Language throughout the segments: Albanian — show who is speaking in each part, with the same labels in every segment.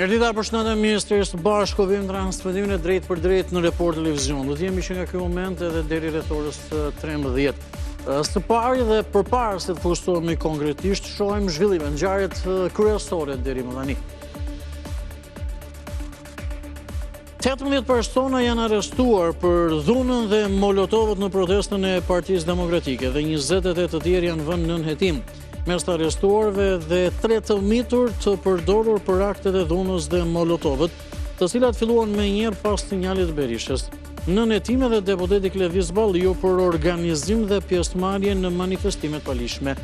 Speaker 1: Erdita përshëndetje Ministrisë së Bashku vim transmetimin e drejt për drejt në Report Televizion. Do të jemi që nga ky moment edhe deri rreth orës 13. Së pari dhe përpara se të forcohemi konkretisht, shohim zhvillime, ngjarjet kryesore deri më tani. 18 persona janë arrestuar për dhunën dhe molotovët në protestën e Partisë Demokratike dhe 28 të tjerë janë vënë nën hetim. Mes të arrestuarve dhe 3 të mitur të përdorur për aktet e dhunës dhe molotovët, të cilat filluan me njerë pas sinjalit Berishës. Nën hetim edhe deputeti Klevis Balliu për organizim dhe pjesëmarrje në manifestimet palishme.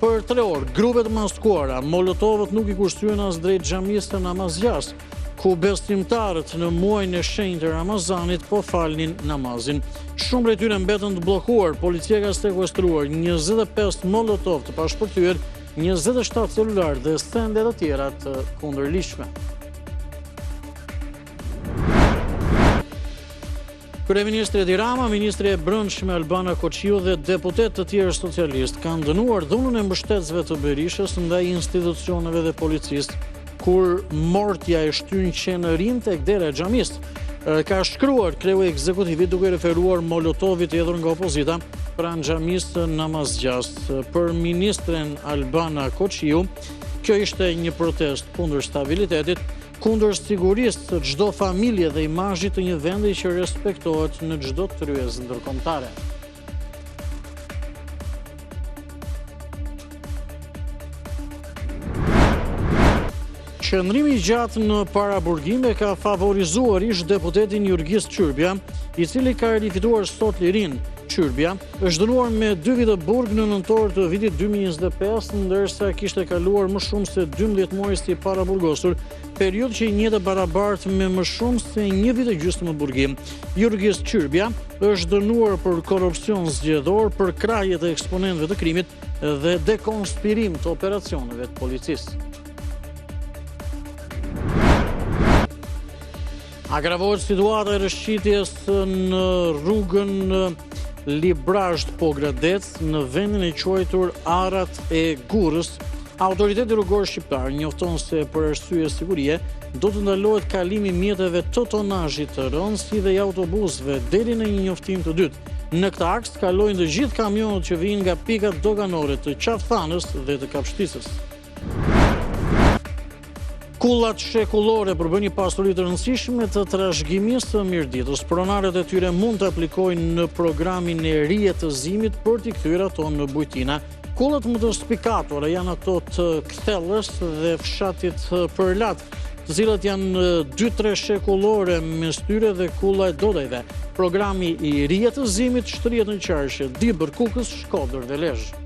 Speaker 1: Për 3 orë, grupet maskuara, molotovët nuk i kushtryen as drejt xhamisë të namazgjas, ku besimtarët në muajin e shenjtë të Ramazanit po falnin namazin. Shumë prej tyre mbetën të bllokuar, policia ka sekuestruar 25 molotov të pashpërthyer, 27 celular dhe stende të tjera të kundërligjshme. Kryeministri Edi Rama, Ministri e Brendshme Albana Koqiu dhe deputet të tjerë socialist kanë dënuar dhunën e mbështetësve të Berishës ndaj institucioneve dhe policisë, kur mortja e shtyn qenerin tek dera e xhamisë. Ka shkruar kreu i ekzekutivit duke referuar molotovit hedhur nga opozita pranë xhamisë namazgjas. Për ministren Albana Koqiu, kjo ishte një protestë kundër stabilitetit, kundër sigurisë të çdo familje dhe imazhit të një vendi që respektohet në çdo tryezë ndërkombëtare. Qëndrimi i gjatë në paraburgime ka favorizuar ish deputetin Jurgis Qyrbja, i cili ka rifituar sot lirin. Qyrbja është dënuar me 2 vite burg në nëntor të vitit 2025, ndërsa kishte kaluar më shumë se 12 muaj si paraburgosur, periudhë që i njëjtë barabartë me më shumë se 1 vit e gjysmë burgim. Jurgis Qyrbja është dënuar për korrupsion zgjedhor, për krahje të eksponentëve të krimit dhe dekonspirim të operacioneve të policisë. Agravohet situata e rëshqitjes në rrugën Librazh Pogradec në vendin e quajtur Arrat e Gurrës. Autoriteti rrugor shqiptar njofton se për arsye sigurie do të ndalohet kalimi mjeteve të tonazhit të rënd si dhe i autobusëve deri në një njoftim të dytë. Në këtë aks kalojnë të gjithë kamionët që vijnë nga pikat doganore të Qafthanës dhe të Kapshtisës. Kullat shekullore përbën një pasuri të rëndësishme të trashëgimisë së mirëditës. Pronarët e tyre mund të aplikojnë në programin e rijetëzimit për t'i kthyer ato në bujtina. Kullat më të spikatura janë ato të Kthellës dhe fshatit Përlat, të cilat janë 2-3 shekullore mes tyre dhe kulla e Dodajve. Programi i rijetëzimit shtrihet në qarqe Dibër, Kukës, Shkodër dhe Lezhë.